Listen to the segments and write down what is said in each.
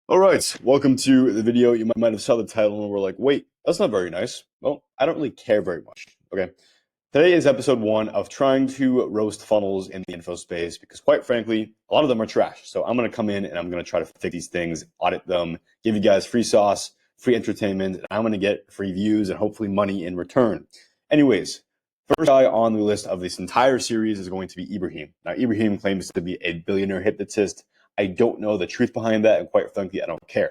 All right, welcome to the video. You might have saw the title and were like, wait, that's not very nice. Well, I don't really care very much. Okay. Today is episode one of trying to roast funnels in the info space because quite frankly, a lot of them are trash. So I'm going to come in and I'm going to try to fix these things, audit them, give you guys free sauce, free entertainment, and I'm going to get free views and hopefully money in return. Anyways, first guy on the list of this entire series is going to be Ebrahim. Now, Ebrahim claims to be a billionaire hypnotist. I don't know the truth behind that, and quite frankly, I don't care.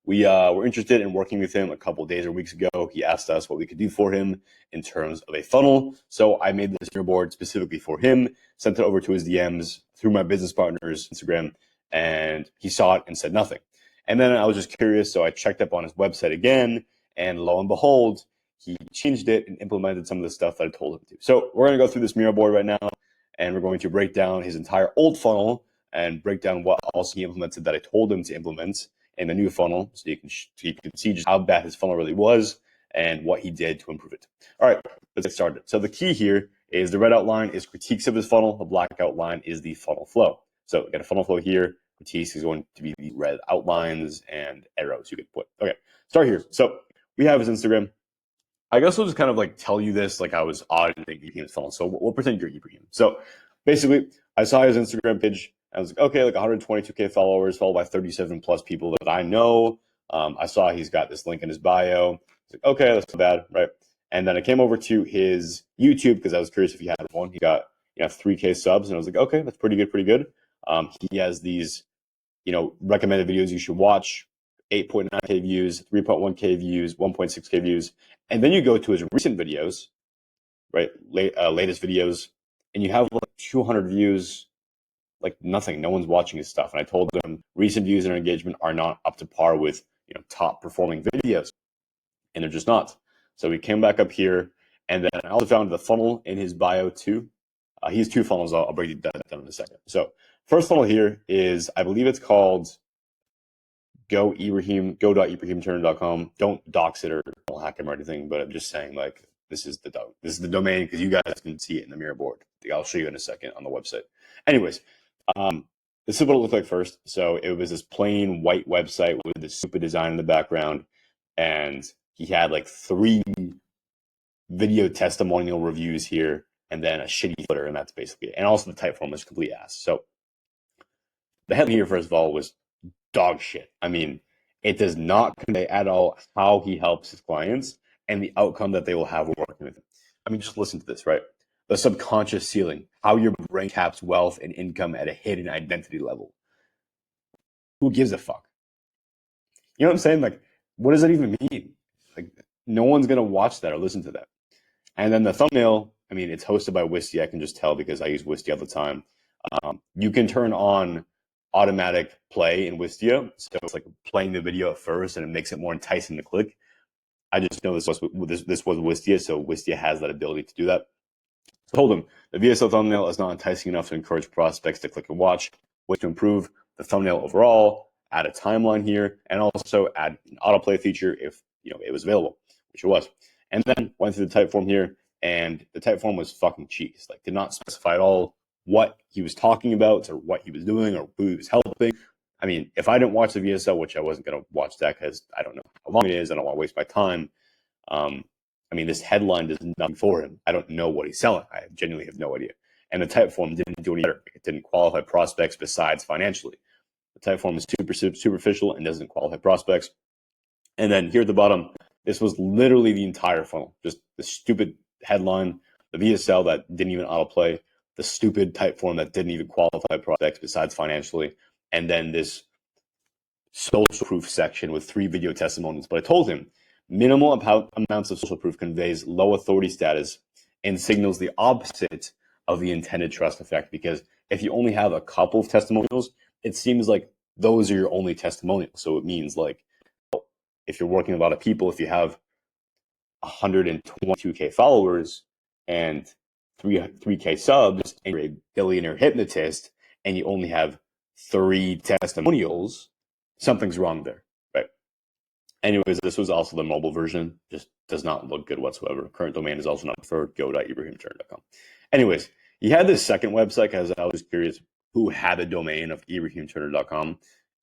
We were interested in working with him a couple of days or weeks ago. He asked us what we could do for him in terms of a funnel. So I made this board specifically for him, sent it over to his DMs through my business partner's Instagram, and he saw it and said nothing. And then I was just curious, so I checked up on his website again, and lo and behold, he changed it and implemented some of the stuff that I told him to. So we're going to go through this Miro board right now, and we're going to break down his entire old funnel and break down what else he implemented that I told him to implement in the new funnel, so you can see just how bad his funnel really was and what he did to improve it. All right, let's get started. So the key here is the red outline is critiques of his funnel. The black outline is the funnel flow. So we got a funnel flow here. Critiques is going to be the red outlines and arrows you could put. Okay, start here. So we have his Instagram. I guess I'll just kind of like tell you this like I was auditing Ebrahim's funnel. So we'll pretend you're Ebrahim. So basically, I saw his Instagram page. I was like, okay, like 122K followers, followed by 37 plus people that I know. I saw he's got this link in his bio. I was like, okay, that's not bad, right? And then I came over to his YouTube because I was curious if he had one. He got 3K subs, and I was like, okay, that's pretty good, pretty good. He has these recommended videos you should watch. 8.9K views, 3.1K views, 1.6K views, and then you go to his recent videos, right? Latest videos, and you have like 200 views. Like nothing. No one's watching his stuff. And I told them recent views and engagement are not up to par with top performing videos, and they're just not. So we came back up here, and then I also found the funnel in his bio too. He has two funnels. I'll break that down in a second. So first funnel here is, I believe it's called go.ebrahimturner.com. Don't dox it or don't hack him or anything, but I'm just saying like this is the domain because you guys can see it in the Miro board. I'll show you in a second on the website. Anyways, this is what it looked like first. So it was this plain white website with this stupid design in the background, and he had like 3 video testimonial reviews here, and then a shitty footer, and that's basically it. And also the type form was complete ass. So the headline here, first of all, was dog shit. I mean, it does not convey at all how he helps his clients and the outcome that they will have working with him. I mean, just listen to this, right? The subconscious ceiling, how your brain caps wealth and income at a hidden identity level. Who gives a fuck? You know what I'm saying? Like, what does that even mean? Like, no one's going to watch that or listen to that. And then the thumbnail, I mean, it's hosted by Wisty. I can just tell because I use Wisty all the time. You can turn on automatic play in Wistia. So it's like playing the video at first and it makes it more enticing to click. I just know this was Wistia, so Wistia has that ability to do that. So I told him the VSL thumbnail is not enticing enough to encourage prospects to click and watch. Ways to improve the thumbnail overall, add a timeline here, and also add an autoplay feature if it was available, which it was. And then went through the type form here, and the type form was fucking cheese. Like, did not specify at all what he was talking about or what he was doing or who he was helping. I mean, if I didn't watch the VSL, which I wasn't going to watch that because I don't know how long it is, I don't want to waste my time. I mean, this headline does nothing for him. I don't know what he's selling. I genuinely have no idea. And the type form didn't do any better. It didn't qualify prospects besides financially. The type form is superficial and doesn't qualify prospects. And then here at the bottom, this was literally the entire funnel. Just the stupid headline, the VSL that didn't even autoplay, the stupid type form that didn't even qualify prospects besides financially, and then this social proof section with 3 video testimonials. But I told him minimal amounts of social proof conveys low authority status and signals the opposite of the intended trust effect, because if you only have a couple of testimonials, it seems like those are your only testimonials. So it means like if you're working with a lot of people, if you have 122K followers and 3K subs and you're a billionaire hypnotist and you only have 3 testimonials, something's wrong there, right? Anyways, this was also the mobile version. Just does not look good whatsoever. Current domain is also not preferred, go.ebrahimturner.com. Anyways, he had this second website because I was curious who had a domain of ebrahimturner.com.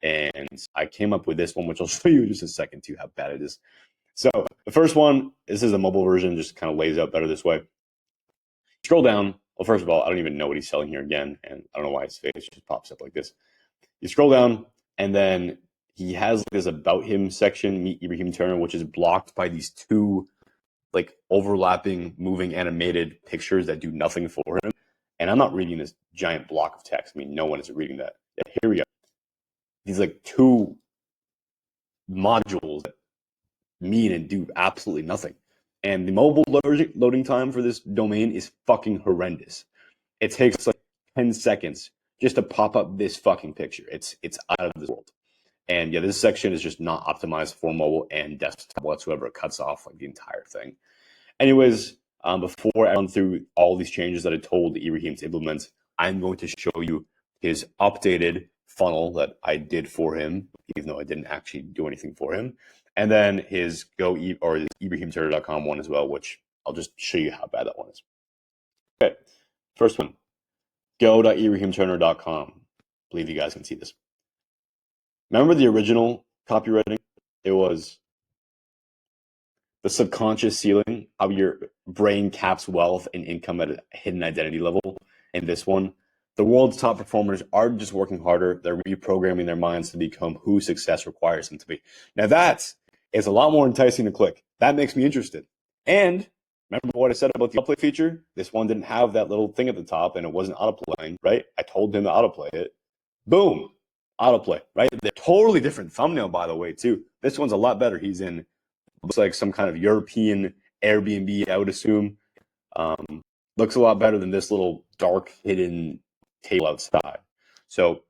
And I came up with this one, which I'll show you in just a second too, how bad it is. So the first one, this is a mobile version, just kind of lays out better this way. Scroll down. Well, first of all, I don't even know what he's selling here again, and I don't know why his face just pops up like this. You scroll down, and then he has this about him section, Meet Ebrahim Turner, which is blocked by these two like overlapping, moving animated pictures that do nothing for him. And I'm not reading this giant block of text. I mean, no one is reading that. Here we go. These like two modules that mean and do absolutely nothing. And the mobile loading time for this domain is fucking horrendous. It takes like 10 seconds just to pop up this fucking picture. It's out of this world. And yeah, this section is just not optimized for mobile and desktop whatsoever. It cuts off like the entire thing. Anyways, before I run through all these changes that I told Ebrahim to implement, I'm going to show you his updated funnel that I did for him, even though I didn't actually do anything for him. And then his EbrahimTurner.com one as well, which I'll just show you how bad that one is. Okay, first one, go.ebrahimturner.com. I believe you guys can see this. Remember the original copywriting? It was the subconscious ceiling, how your brain caps wealth and income at a hidden identity level. And this one, the world's top performers are just working harder. They're reprogramming their minds to become who success requires them to be. Now that is a lot more enticing to click. That makes me interested. And remember what I said about the autoplay feature? This one didn't have that little thing at the top and it wasn't autoplaying, right? I told him to autoplay it. Boom, autoplay, right? They're totally different thumbnail, by the way, too. This one's a lot better. He's in, looks like some kind of European Airbnb, I would assume. Looks a lot better than this little dark hidden table outside. So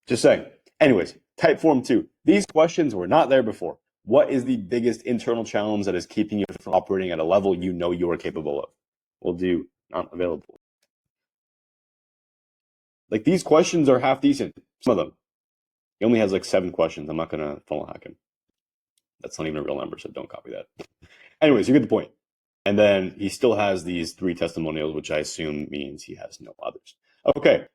just saying. Anyways, Typeform 2. These questions were not there before. What is the biggest internal challenge that is keeping you from operating at a level you know you are capable of? We'll do not available. Like these questions are half decent. Some of them. He only has like 7 questions. I'm not going to funnel hack him. That's not even a real number, so don't copy that. Anyways, you get the point. And then he still has these 3 testimonials, which I assume means he has no others. Okay,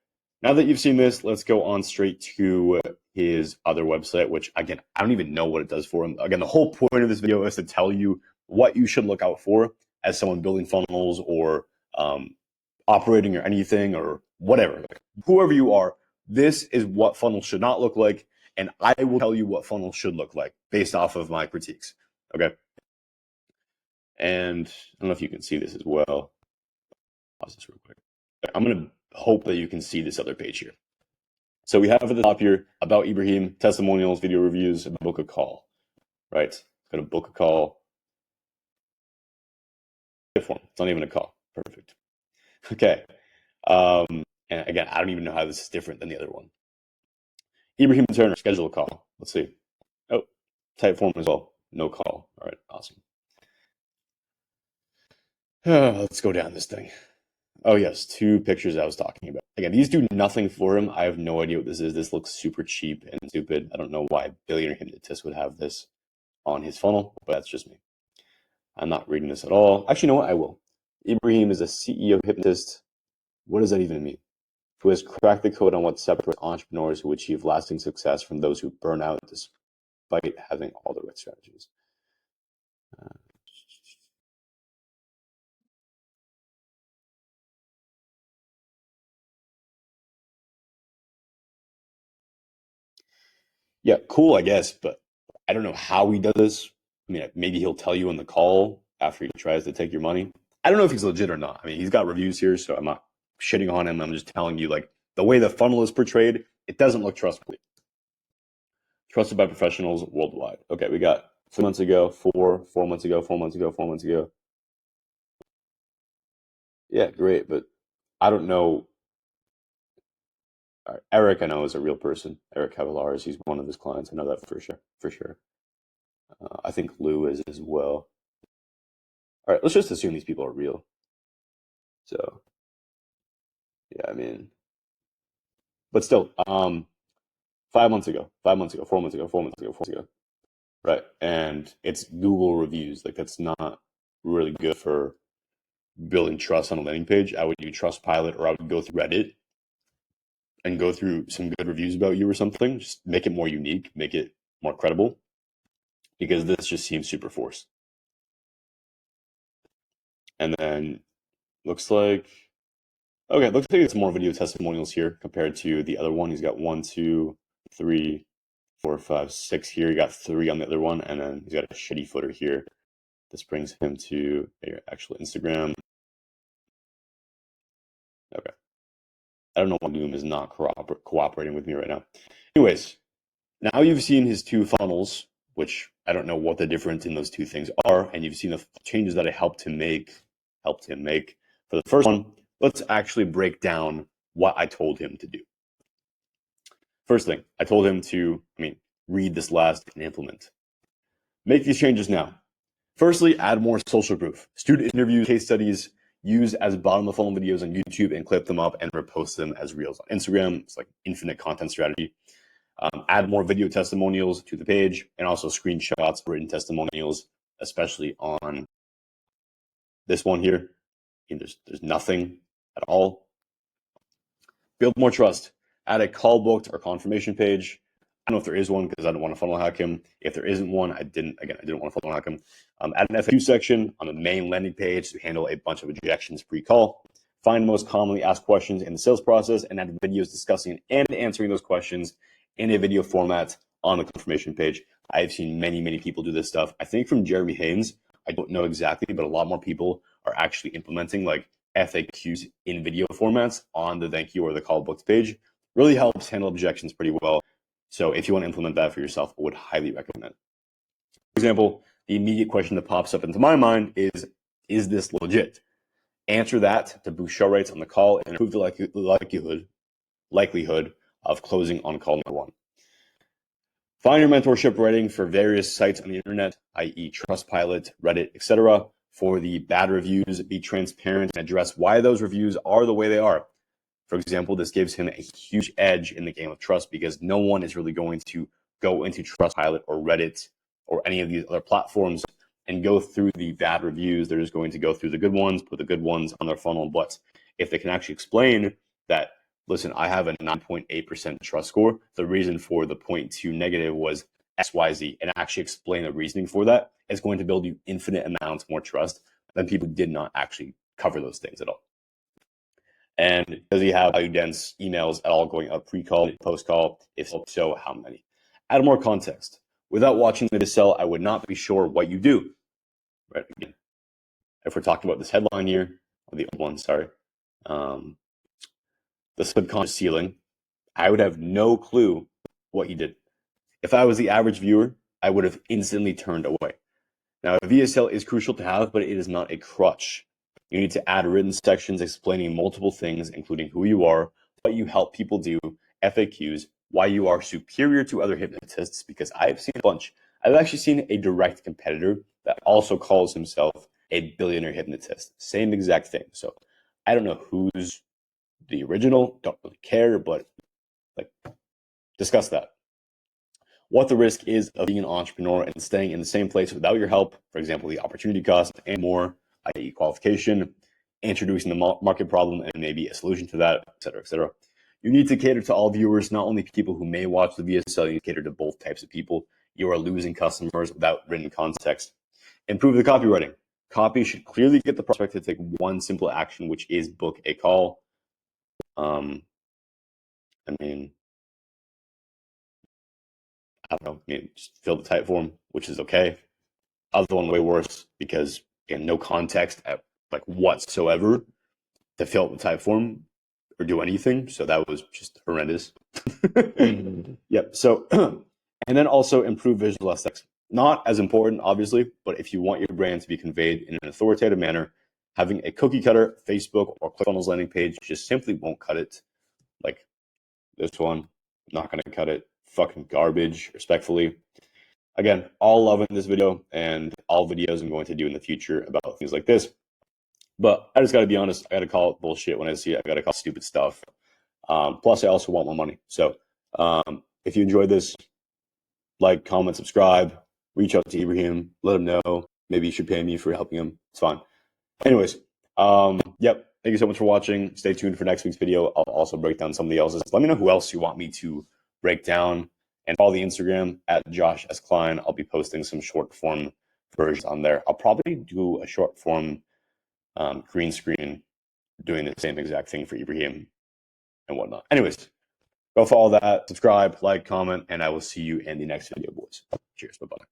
now that you've seen this, let's go on straight to his other website, which, again, I don't even know what it does for him. Again, the whole point of this video is to tell you what you should look out for as someone building funnels or operating or anything or whatever. Like, whoever you are, this is what funnels should not look like, and I will tell you what funnels should look like based off of my critiques, okay? And I don't know if you can see this as well. Pause this real quick. I'm going to hope that you can see this other page here. So we have at the top here, about Ebrahim, testimonials, video reviews, and book a call, right? Going to book a call. It's not even a call. Perfect. Okay. And again, I don't even know how this is different than the other one. Ebrahim Turner, schedule a call. Let's see. Oh, Typeform as well. No call. All right, awesome. Let's go down this thing. Oh, yes, 2 pictures I was talking about. Again, these do nothing for him. I have no idea what this is. This looks super cheap and stupid. I don't know why a billionaire hypnotist would have this on his funnel, but that's just me. I'm not reading this at all. Actually, you know what? I will. Ebrahim is a CEO hypnotist. What does that even mean? Who has cracked the code on what separates entrepreneurs who achieve lasting success from those who burn out despite having all the right strategies. Yeah, cool, I guess, but I don't know how he does this. I mean, maybe he'll tell you on the call after he tries to take your money. I don't know if he's legit or not. I mean, he's got reviews here, so I'm not shitting on him. I'm just telling you, like, the way the funnel is portrayed, it doesn't look trustworthy. Trusted by professionals worldwide. Okay, we got 3 months ago, 4 months ago, 4 months ago, 4 months ago. Yeah, great, but I don't know. Eric, I know, is a real person. Eric Cavallars, he's one of his clients. I know that for sure. For sure. I think Lou is as well. All right, let's just assume these people are real. So, yeah, I mean, but still, 5 months ago, 5 months ago, 4 months ago, 4 months ago, 4 months ago, right? And it's Google reviews. Like, that's not really good for building trust on a landing page. I would do Trustpilot or I would go through Reddit. and go through some good reviews about you or something. Just make it more unique, make it more credible, because this just seems super forced. And then looks like, okay, looks like it's more video testimonials here compared to the other one. He's got 1, 2, 3, 4, 5, 6 here. He got 3 on the other one, and then he's got a shitty footer here. This brings him to actual Instagram. Okay. I don't know why Loom is not cooperating with me right now. Anyways, now you've seen his 2 funnels, which I don't know what the difference in those 2 things are, and you've seen the changes that I helped him make. For the first one, let's actually break down what I told him to do. First thing, I told him to, read this last and implement. Make these changes now. Firstly, add more social proof. Student interviews, case studies, use as bottom of the funnel videos on YouTube and clip them up and repost them as reels on Instagram. It's like infinite content strategy. Add more video testimonials to the page, and also screenshots, written testimonials, especially on this one here. There's nothing at all. Build more trust. Add a call booked or confirmation page. I don't know if there is one because I don't want to funnel hack him. If there isn't one, I didn't want to funnel hack him. Add an FAQ section on the main landing page to handle a bunch of objections pre-call. Find the most commonly asked questions in the sales process and add videos discussing and answering those questions in a video format on the confirmation page. I've seen many people do this stuff. I think from Jeremy Haynes, I don't know exactly, but a lot more people are actually implementing like FAQs in video formats on the thank you or the call booked page. Really helps handle objections pretty well. So if you want to implement that for yourself, I would highly recommend. For example, the immediate question that pops up into my mind is this legit? Answer that to boost show rates on the call and improve the likelihood of closing on call number 1. Find your mentorship writing for various sites on the internet, i.e. Trustpilot, Reddit, etc. For the bad reviews, be transparent and address why those reviews are the way they are. For example, this gives him a huge edge in the game of trust because no one is really going to go into Trustpilot or Reddit or any of these other platforms and go through the bad reviews. They're just going to go through the good ones, put the good ones on their funnel. But if they can actually explain that, listen, I have a 9.8% trust score, the reason for the 0.2 negative was XYZ, and actually explain the reasoning for that, it's going to build you infinite amounts more trust than people who did not actually cover those things at all. And does he have value dense emails at all going up pre-call, post-call? If so, how many? Add more context. Without watching the sell, I would not be sure what you do. Right? Again, if we're talking about this headline here, or the old one, sorry, the subconscious ceiling, I would have no clue what you did. If I was the average viewer, I would have instantly turned away. Now, a VSL is crucial to have, but it is not a crutch. You need to add written sections explaining multiple things, including who you are, what you help people do, FAQs, why you are superior to other hypnotists, because I've seen a bunch. I've actually seen a direct competitor that also calls himself a billionaire hypnotist. Same exact thing. So I don't know who's the original, don't really care, but discuss that. What the risk is of being an entrepreneur and staying in the same place without your help, for example, the opportunity cost and more, i.e. qualification, introducing the market problem and maybe a solution to that, et cetera, et cetera. You need to cater to all viewers, not only people who may watch the VSL, you need to cater to both types of people. You are losing customers without written context. Improve the copywriting. Copy should clearly get the prospect to take one simple action, which is book a call. I don't know, just fill the type form, which is okay. Other one way worse because again, no context whatsoever to fill out the type form or do anything. So that was just horrendous. Yep. So, and then also improve visual aesthetics. Not as important, obviously, but if you want your brand to be conveyed in an authoritative manner, having a cookie cutter Facebook or ClickFunnels landing page just simply won't cut it. Like this one, not going to cut it. Fucking garbage, respectfully. Again, all love in this video and all videos I'm going to do in the future about things like this. But I just got to be honest. I got to call it bullshit when I see it. I got to call it stupid stuff. Plus, I also want my money. So if you enjoyed this, like, comment, subscribe, reach out to Ebrahim, let him know. Maybe you should pay me for helping him. It's fine. Anyways, yep. Thank you so much for watching. Stay tuned for next week's video. I'll also break down somebody else's. Let me know who else you want me to break down. And follow the Instagram at Josh S. Klein. I'll be posting some short form versions on there. I'll probably do a short form green screen doing the same exact thing for Ebrahim and whatnot. Anyways, go follow that, subscribe, like, comment, and I will see you in the next video, boys. Cheers. Bye-bye.